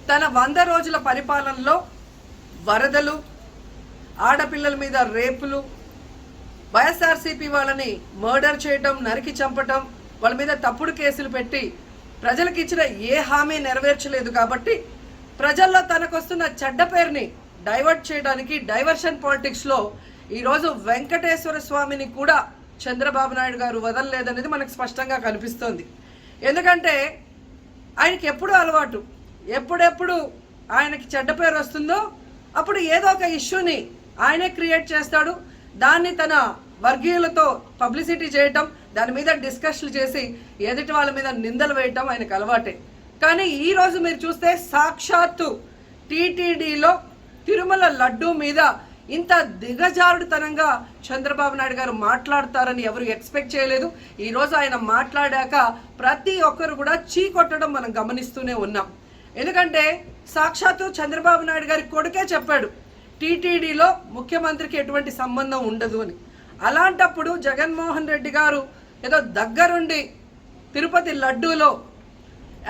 తన 100 రోజుల పరిపాలనలో వరదలు, ఆడపిల్లల మీద రేపులు, వైఎస్ఆర్సీపీ వాళ్ళని మర్డర్ చేయటం, నరికి చంపటం, వాళ్ళ మీద తప్పుడు కేసులు పెట్టి ప్రజలకు ఇచ్చిన ఏ హామీ నెరవేర్చలేదు. కాబట్టి ప్రజల్లో తనకొస్తున్న చెడ్డ పేరుని డైవర్ట్ చేయడానికి డైవర్షన్ పాలిటిక్స్లో ఈరోజు వెంకటేశ్వర స్వామిని కూడా చంద్రబాబు నాయుడు గారు వదలలేదనేది మనకు స్పష్టంగా కనిపిస్తోంది. ఎందుకంటే ఆయనకి ఎప్పుడూ అలవాటు, ఎప్పుడెప్పుడు ఆయనకి చెడ్డ పేరు వస్తుందో అప్పుడు ఏదో ఒక ఇష్యూని ఆయనే క్రియేట్ చేస్తాడు. దాన్ని తన వర్గీయులతో పబ్లిసిటీ చేయటం, దాని మీద డిస్కషన్లు చేసి ఎదుటి వాళ్ళ మీద నిందలు వేయటం ఆయనకు అలవాటే. కానీ ఈరోజు మీరు చూస్తే సాక్షాత్తు టీటీడీలో తిరుమల లడ్డూ మీద ఇంత దిగజారుడుతనంగా చంద్రబాబు నాయుడు గారు మాట్లాడతారని ఎవరు ఎక్స్పెక్ట్ చేయలేదు. ఈరోజు ఆయన మాట్లాడాక ప్రతి ఒక్కరు కూడా చీకొట్టడం మనం గమనిస్తూనే ఉన్నాం. ఎందుకంటే సాక్షాత్తు చంద్రబాబు నాయుడు గారి కొడుకే చెప్పాడు టీటీడీలో ముఖ్యమంత్రికి ఎటువంటి సంబంధం ఉండదు అని. అలాంటప్పుడు జగన్మోహన్ రెడ్డి గారు ఏదో దగ్గరుండి తిరుపతి లడ్డూలో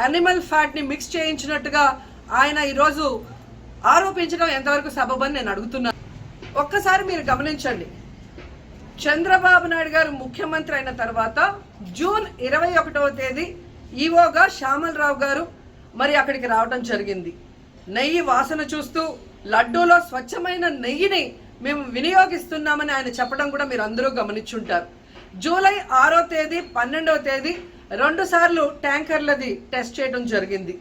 యానిమల్ ఫ్యాట్ని మిక్స్ చేయించినట్టుగా ఆయన ఈరోజు ఆరోపించడం ఎంతవరకు సబబని నేను అడుగుతున్నాను. ఒక్కసారి మీరు గమనించండి, చంద్రబాబు నాయుడు గారు ముఖ్యమంత్రి అయిన తర్వాత జూన్ 21వ తేదీ ఈవోగా శ్యామలరావు గారు మరి అక్కడికి రావడం జరిగింది. నెయ్యి వాసన చూస్తూ లడ్డూలో స్వచ్ఛమైన నెయ్యిని మేము వినియోగిస్తున్నామని ఆయన చెప్పడం కూడా మీరు అందరూ గమనించుంటారు. జూలై 6వ తేదీ 12వ తేదీ 2 సార్లు ట్యాంకర్లది టెస్ట్ చేయడం జరిగింది.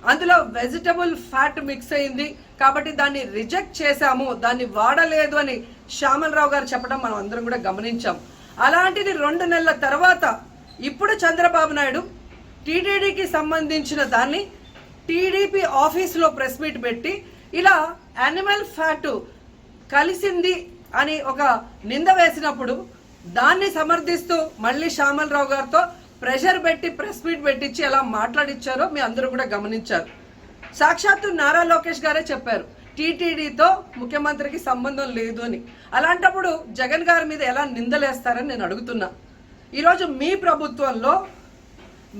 అందులో వెజిటబుల్ ఫ్యాట్ మిక్స్ అయింది కాబట్టి దాన్ని రిజెక్ట్ చేశాము, దాన్ని వాడలేదు అని శ్యామలరావు గారు చెప్పడం మనం అందరం కూడా గమనించాం. అలాంటిది 2 నెలల తర్వాత ఇప్పుడు చంద్రబాబు నాయుడు టీటీడీకి సంబంధించిన దాన్ని టీడీపీ ఆఫీసులో ప్రెస్ మీట్ పెట్టి ఇలా యానిమల్ ఫ్యాట్ కలిసింది అని ఒక నింద వేసినప్పుడు దాన్ని సమర్థిస్తూ మళ్ళీ శ్యామలరావు గారితో ప్రెషర్ పెట్టి ప్రెస్ మీట్ పెట్టించి ఎలా మాట్లాడిచ్చారో మీ అందరూ కూడా గమనించారు. సాక్షాత్తు నారా లోకేష్ గారే చెప్పారు టీటీడీతో ముఖ్యమంత్రికి సంబంధం లేదు అని. అలాంటప్పుడు జగన్ గారి మీద ఎలా నిందలేస్తారని నేను అడుగుతున్నా. ఈరోజు మీ ప్రభుత్వంలో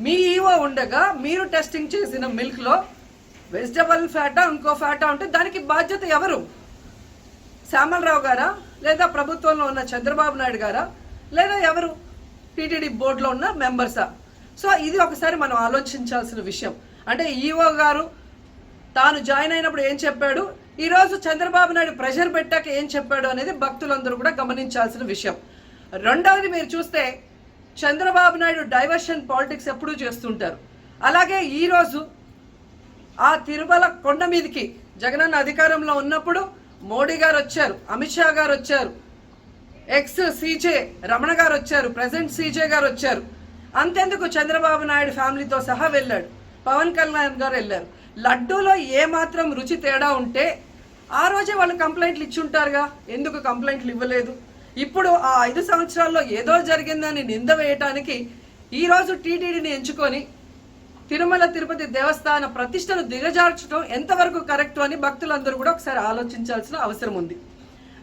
మీ ఈవో ఉండగా మీరు టెస్టింగ్ చేసిన మిల్క్లో వెజిటబుల్ ఫ్యాటా ఇంకో ఫ్యాటా ఉంటే దానికి బాధ్యత ఎవరు? శ్యామలరావు గారా, లేదా ప్రభుత్వంలో ఉన్న చంద్రబాబు నాయుడు గారా, లేదా ఎవరు టీటీడీ బోర్డులో ఉన్న మెంబర్సా? సో ఇది ఒకసారి మనం ఆలోచించాల్సిన విషయం. అంటే ఈవో గారు తాను జాయిన్ అయినప్పుడు ఏం చెప్పాడు, ఈరోజు చంద్రబాబు నాయుడు ప్రెషర్ పెట్టాక ఏం చెప్పాడు అనేది భక్తులందరూ కూడా గమనించాల్సిన విషయం. రెండవది మీరు చూస్తే చంద్రబాబు నాయుడు డైవర్షన్ పాలిటిక్స్ ఎప్పుడూ చేస్తుంటారు. అలాగే ఈరోజు ఆ తిరుమల కొండ మీదకి జగనన్న అధికారంలో ఉన్నప్పుడు మోడీ గారు వచ్చారు, అమిత్ షా గారు వచ్చారు, ఎక్స్ సీజే రమణ గారు వచ్చారు, ప్రెసెంట్ సీజే గారు వచ్చారు. అంతెందుకు చంద్రబాబు నాయుడు ఫ్యామిలీతో సహా వెళ్ళాడు, పవన్ కళ్యాణ్ గారు వెళ్ళారు. లడ్డూలో ఏ మాత్రం రుచి తేడా ఉంటే ఆ రోజే వాళ్ళు కంప్లైంట్లు ఇచ్చి ఉంటారుగా, ఎందుకు కంప్లైంట్లు ఇవ్వలేదు? ఇప్పుడు ఆ 5 సంవత్సరాల్లో ఏదో జరిగిందని నింద వేయటానికి ఈరోజు టీటీడీని ఎంచుకొని తిరుమల తిరుపతి దేవస్థాన ప్రతిష్టను దిగజార్చడం ఎంతవరకు కరెక్ట్ అని భక్తులందరూ కూడా ఒకసారి ఆలోచించాల్సిన అవసరం ఉంది.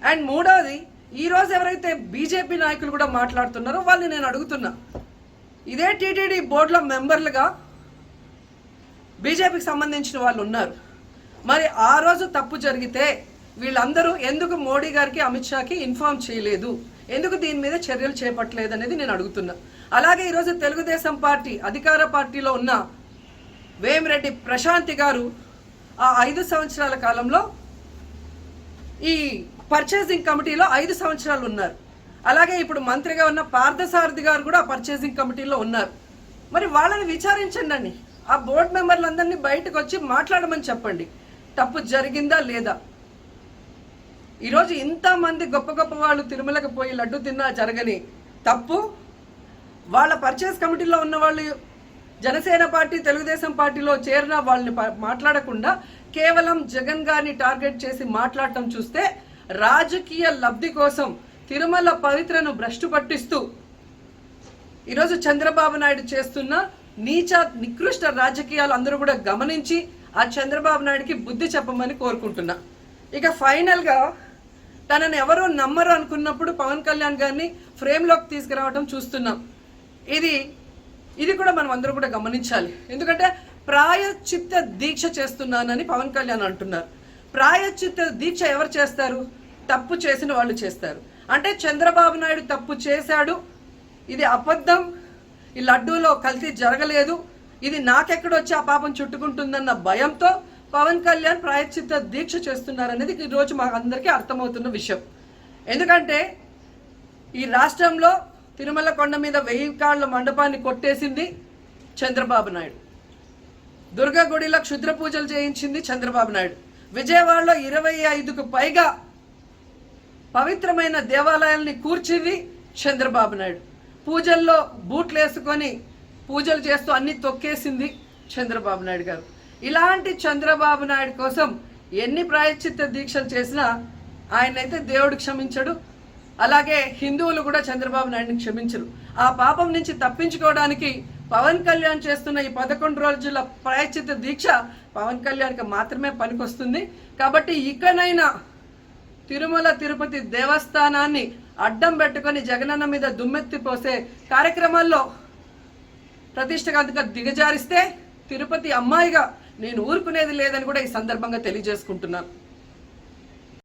అండ్ మూడవది, ఈరోజు ఎవరైతే బీజేపీ నాయకులు కూడా మాట్లాడుతున్నారో వాళ్ళని నేను అడుగుతున్నా, ఇదే టీటీడీ బోర్డులో మెంబర్లుగా బీజేపీకి సంబంధించిన వాళ్ళు ఉన్నారు. మరి ఆ రోజు తప్పు జరిగితే వీళ్ళందరూ ఎందుకు మోడీ గారికి అమిత్ షాకి ఇన్ఫార్మ్ చేయలేదు, ఎందుకు దీని మీద చర్యలు చేపట్టలేదు అనేది నేను అడుగుతున్నా. అలాగే ఈరోజు తెలుగుదేశం పార్టీ అధికార పార్టీలో ఉన్న వేమిరెడ్డి ప్రశాంతి గారు ఆ 5 సంవత్సరాల కాలంలో ఈ పర్చేసింగ్ కమిటీలో 5 సంవత్సరాలు ఉన్నారు. అలాగే ఇప్పుడు మంత్రిగా ఉన్న పార్థసారథి గారు కూడా పర్చేసింగ్ కమిటీలో ఉన్నారు. మరి వాళ్ళని విచారించండి, ఆ బోర్డు మెంబర్లందరినీ బయటకు వచ్చి మాట్లాడమని చెప్పండి, తప్పు జరిగిందా లేదా. ఈరోజు ఇంతమంది గొప్ప గొప్ప వాళ్ళు తిరుమలకు పోయి లడ్డు తిన్నా జరగని తప్పు వాళ్ళ పర్చేస్ కమిటీలో ఉన్న వాళ్ళు జనసేన పార్టీ తెలుగుదేశం పార్టీలో చేరిన వాళ్ళని మాట్లాడకుండా కేవలం జగన్ గారిని టార్గెట్ చేసి మాట్లాడటం చూస్తే రాజకీయ లబ్ధి కోసం తిరుమల పవిత్రను భ్రష్టు పట్టిస్తూ ఈరోజు చంద్రబాబు నాయుడు చేస్తున్న నీచ నికృష్ట రాజకీయాలు అందరూ కూడా గమనించి ఆ చంద్రబాబు నాయుడికి బుద్ధి చెప్పమని కోరుకుంటున్నా. ఇక ఫైనల్గా తనని ఎవరో నమ్మరు అనుకున్నప్పుడు పవన్ కళ్యాణ్ గారిని ఫ్రేమ్లోకి తీసుకురావడం చూస్తున్నాం. ఇది కూడా మనం అందరూ కూడా గమనించాలి. ఎందుకంటే ప్రాయశ్చిత్త దీక్ష చేస్తున్నానని పవన్ కళ్యాణ్ అంటున్నారు. ప్రాయశ్చిత్త దీక్ష ఎవరు చేస్తారు? తప్పు చేసిన వాళ్ళు చేస్తారు. అంటే చంద్రబాబు నాయుడు తప్పు చేశాడు, ఇది అబద్ధం, ఈ లడ్డూలో కల్తీ జరగలేదు, ఇది నాకెక్కడొచ్చి ఆ పాపం చుట్టుకుంటుందన్న భయంతో పవన్ కళ్యాణ్ ప్రాయశ్చిత్త దీక్ష చేస్తున్నారనేది ఈరోజు మాకు అందరికీ అర్థమవుతున్న విషయం. ఎందుకంటే ఈ రాష్ట్రంలో తిరుమల కొండ మీద 1000 కాళ్ళ మండపాన్ని కొట్టేసింది చంద్రబాబు నాయుడు. దుర్గా గుడిలో క్షుద్ర పూజలు చేయించింది చంద్రబాబు నాయుడు. విజయవాడలో 25కు పైగా పవిత్రమైన దేవాలయాల్ని కూర్చింది చంద్రబాబు నాయుడు. పూజల్లో బూట్లు వేసుకొని పూజలు చేస్తూ అన్ని తొక్కేసింది చంద్రబాబు నాయుడు గారు. ఇలాంటి చంద్రబాబు నాయుడు కోసం ఎన్ని ప్రాయశ్చిత్త దీక్షలు చేసినా ఆయనైతే దేవుడు క్షమించడు, అలాగే హిందువులు కూడా చంద్రబాబు నాయుడిని క్షమించరు. ఆ పాపం నుంచి తప్పించుకోవడానికి పవన్ కళ్యాణ్ చేస్తున్న ఈ 11 రోజుల ప్రాయశ్చిత్త దీక్ష పవన్ కళ్యాణ్కి మాత్రమే పనికొస్తుంది. కాబట్టి ఇకనైనా తిరుమల తిరుపతి దేవస్థానాన్ని అడ్డం పెట్టుకొని జగనన్న మీద దుమ్మెత్తి పోసే కార్యక్రమాల్లో ప్రతిష్టగా దిగజారిస్తే తిరుపతి అమ్మాయిగా నేను ఊరుకునేది లేదని కూడా ఈ సందర్భంగా తెలియజేసుకుంటున్నాను.